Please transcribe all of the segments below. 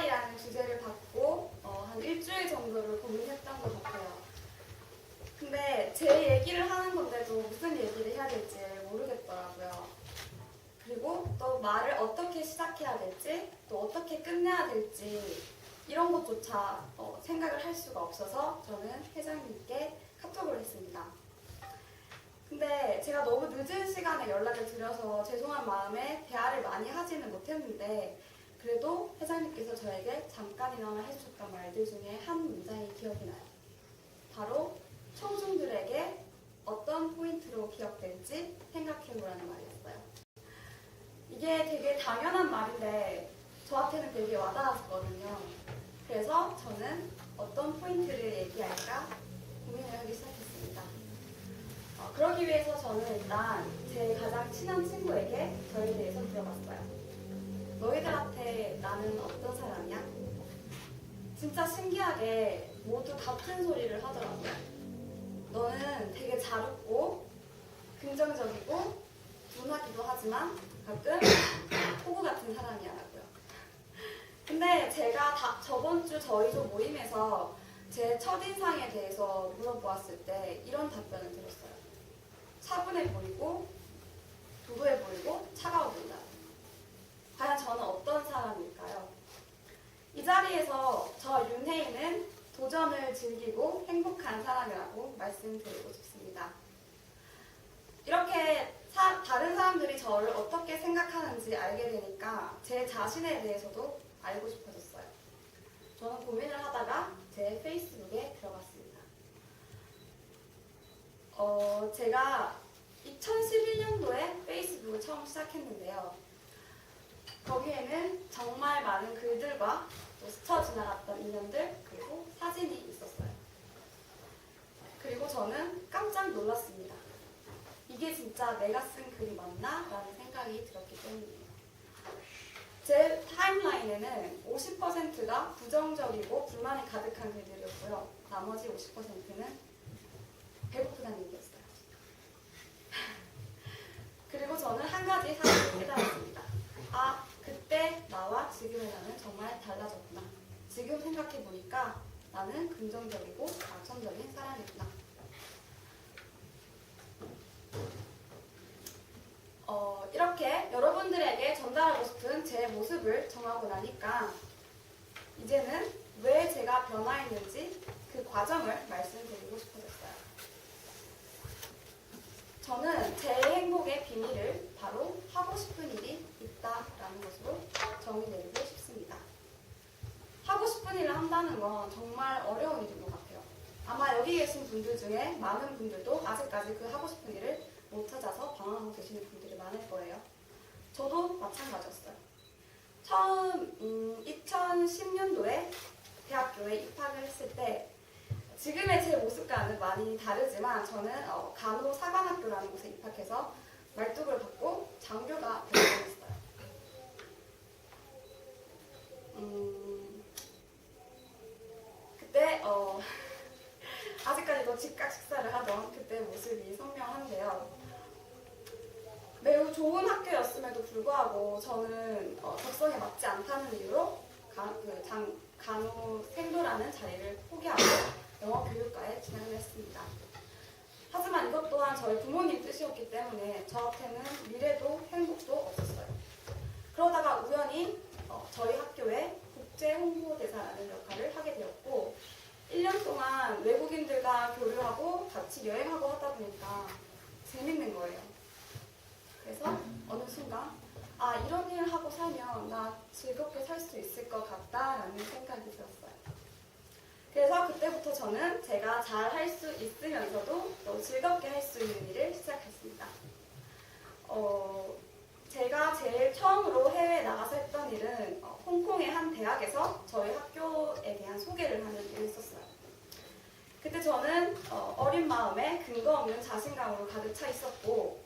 계약이라는 주제를 받고 한 일주일 정도를 고민했던 것 같아요. 근데 제 얘기를 하는 건데도 무슨 얘기를 해야 될지 모르겠더라고요. 그리고 또 말을 어떻게 시작해야 될지, 또 어떻게 끝내야 될지 이런 것조차 생각을 할 수가 없어서 저는 회장님께 카톡을 했습니다. 근데 제가 너무 늦은 시간에 연락을 드려서 죄송한 마음에 대화를 많이 하지는 못했는데 그래도 회장님께서 저에게 잠깐이나마 해주셨던 말들 중에 한 문장이 기억이 나요. 바로 청중들에게 어떤 포인트로 기억될지 생각해보라는 말이었어요. 이게 되게 당연한 말인데 저한테는 되게 와닿았거든요. 그래서 저는 어떤 포인트를 얘기할까 고민을 하기 시작했습니다. 그러기 위해서 저는 일단 제 가장 친한 친구에게 저에 대해서 물어봤어요. 너희들한테 나는 어떤 사람이야? 진짜 신기하게 모두 같은 소리를 하더라고요. 너는 되게 잘 웃고 긍정적이고 둔하기도 하지만 가끔 호구 같은 사람이야라고요. 근데 제가 저번 주 저희 조 모임에서 제 첫인상에 대해서 물어보았을 때 이런 답변을 들었어요. 차분해 보이고 도도해 보이고 차가워 보인다. 과연 저는 어떤 사람일까요? 이 자리에서 저 윤혜인은 도전을 즐기고 행복한 사람이라고 말씀드리고 싶습니다. 이렇게 다른 사람들이 저를 어떻게 생각하는지 알게 되니까 제 자신에 대해서도 알고 싶어졌어요. 저는 고민을 하다가 제 페이스북에 들어갔습니다. 제가 2011년도에 페이스북을 처음 시작했는데요. 거기에는 정말 많은 글들과 또 스쳐 지나갔던 인연들 그리고 사진이 있었어요. 그리고 저는 깜짝 놀랐습니다. 이게 진짜 내가 쓴 글이 맞나? 라는 생각이 들었기 때문이에요. 제 타임라인에는 50%가 부정적이고 불만이 가득한 글들이었고요. 나머지 50%는 배고프다는 얘기였어요. 그리고 저는 한 가지 사실을 깨달았습니다. 아, 그때 나와 지금의 나는 정말 달라졌구나. 지금 생각해보니까 나는 긍정적이고 낙천적인 사람이구나. 이렇게 여러분들에게 전달하고 싶은 제 모습을 정하고 나니까 이제는 왜 제가 변화했는지 그 과정을 말씀드리고 싶어졌어요. 저는 제 행복의 비밀을 바로 하고 싶은 일이 있다라는 것으로 정의내리고 싶습니다. 하고 싶은 일을 한다는 건 정말 어려운 일인 것 같아요. 아마 여기 계신 분들 중에 많은 분들도 아직까지 그 하고 싶은 일을 못 찾아서 방황하고 계시는 분들이 많을 거예요. 저도 마찬가지였어요. 처음 2010년도에 대학교에 입학을 했을 때 지금의 제 모습과는 많이 다르지만 저는 간호사관학교라는 곳에 입학해서 말뚝을 받고 장교가 되었어요. 그때 아직까지도 직각 식사를 하던 그때 모습이 선명한데요. 매우 좋은 학교였음에도 불구하고 저는 적성에 맞지 않다는 이유로 간호생도라는 자리를 포기하고 영어교육과에 진학을 했습니다. 하지만 이것 또한 저희 부모님 뜻이었기 때문에 저한테는 미래도 행복도 없었어요. 그러다가 우연히 저희 학교에 국제홍보대사라는 역할을 하게 되었고 1년 동안 외국인들과 교류하고 같이 여행하고 하다 보니까 재밌는 거예요. 그래서 어느 순간 이런 일을 하고 살면 나 즐겁게 살 수 있을 것 같다라는 생각이 들었어요. 그래서 그때부터 저는 제가 잘 할 수 있으면서도 또 즐겁게 할 수 있는 일을 시작했습니다. 제가 제일 처음으로 해외에 나가서 했던 일은 홍콩의 한 대학에서 저희 학교에 대한 소개를 하는 일을 했었어요. 그때 저는 어린 마음에 근거 없는 자신감으로 가득 차 있었고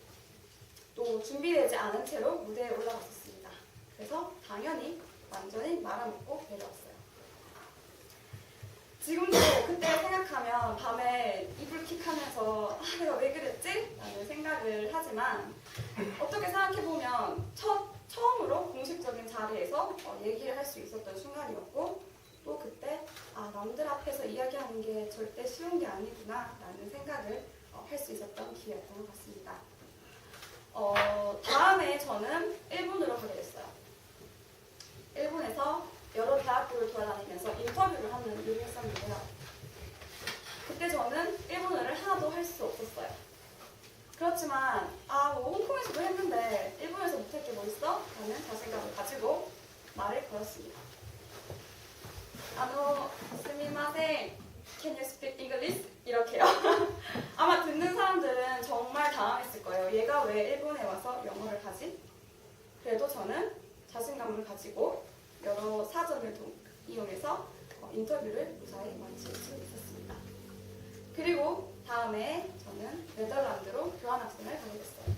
또 준비되지 않은 채로 무대에 올라갔었습니다. 그래서 당연히 완전히 말아먹고 내려왔어요. 지금도 그때 생각하면 밤에 이불킥하면서 내가 왜 그랬지? 라는 생각을 하지만 어떻게 생각해보면 첫 처음으로 공식적인 자리에서 얘기를 할 수 있었던 순간이었고 또 그때 남들 앞에서 이야기하는 게 절대 쉬운 게 아니구나 라는 생각을 할 수 있었던 기회였던 것 같습니다. 다음에 저는 일본으로 가게 됐어요. 일본에서 여러 대학교를 돌아다니면서 인터뷰를 하는 일을 했었는데요. 그때 저는 일본어를 하나도 할 수 없었어요. 그렇지만 뭐 홍콩에서도 했는데 일본에서 못할 게 뭐 있어? 라는 자신감을 가지고 말을 걸었습니다. 스미마센, can you speak English? 이렇게요. 아마 듣는 사람들은 정말 당황했을 거예요. 얘가 왜 일본에 와서 영어를 하지? 그래도 저는 자신감을 가지고 여러 사전을 이용해서 인터뷰를 무사히 마칠 수 있었습니다. 그리고 다음에 저는 네덜란드로 교환학생을 가게 됐어요.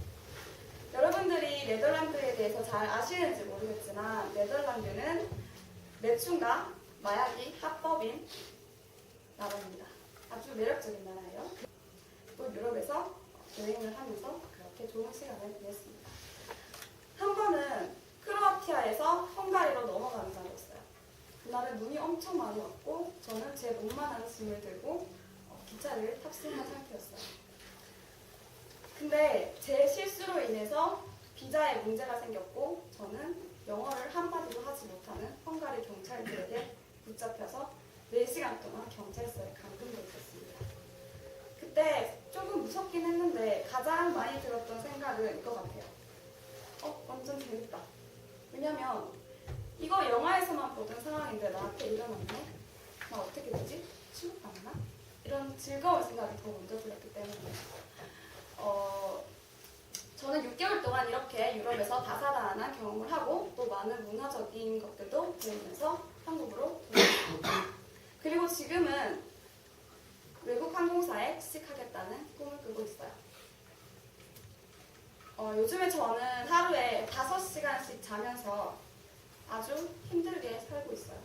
여러분들이 네덜란드에 대해서 잘 아시는지 모르겠지만 네덜란드는 매춘과 마약이 합법인 나라입니다. 아주 매력적인 나라예요. 또 유럽에서 여행을 하면서 그렇게 좋은 시간을 보냈습니다. 한 번은 크로아티아에서 헝가리로 넘어가는 날이었어요. 그날은 눈이 엄청 많이 왔고 저는 제 몸만한 짐을 들고 기차를 탑승한 상태였어요. 근데 제 실수로 인해서 비자에 문제가 생겼고 저는 영어를 한마디도 하지 못하는 헝가리 경찰들에게 붙잡혀서 4시간 동안 경찰서에 감금돼 있었습니다. 그때 조금 무섭긴 했는데 가장 많이 들었던 생각은 이거 같아요. 완전 재밌다. 왜냐면 이거 영화에서만 보던 상황인데 나한테 일어났네? 나 어떻게 되지? 취급받나? 이런 즐거운 생각이 더 먼저 들었기 때문에 저는 6개월 동안 이렇게 유럽에서 다사다난한 경험을 하고 또 많은 문화적인 것들도 배우면서 한국으로 돌아왔습니다. 그리고 지금은 외국 항공사에 취직하겠다는 꿈을 꾸고 있어요. 요즘에 저는 하루에 5시간씩 자면서 아주 힘들게 살고 있어요.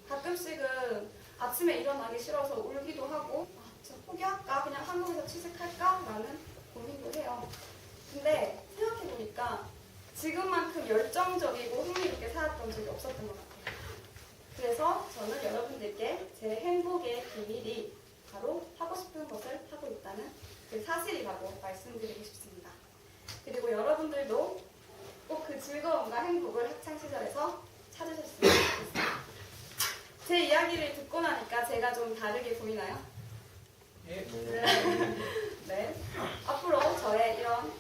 가끔씩은 아침에 일어나기 싫어서 울기도 하고 진짜 포기할까? 그냥 한국에서 취직할까? 라는 고민도 해요. 근데 생각해보니까 지금만큼 열정적이고 흥미있게 살았던 적이 없었던 것 같아요. 그래서 저는 여러분들께 제 행복의 비밀이 바로 하고 싶은 것을 하고 있다는 그 사실이라고 말씀드리고 싶습니다. 그리고 여러분들도 꼭 그 즐거움과 행복을 학창시절에서 찾으셨으면 좋겠습니다. 제 이야기를 듣고 나니까 제가 좀 다르게 보이나요? 네. 네. 앞으로 저의 이런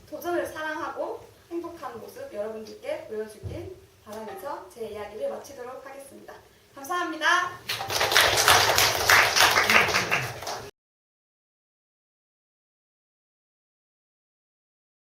도전을 사랑하고 행복한 모습 여러분들께 보여주길 바라면서 제 이야기를 마치도록 하겠습니다. 감사합니다.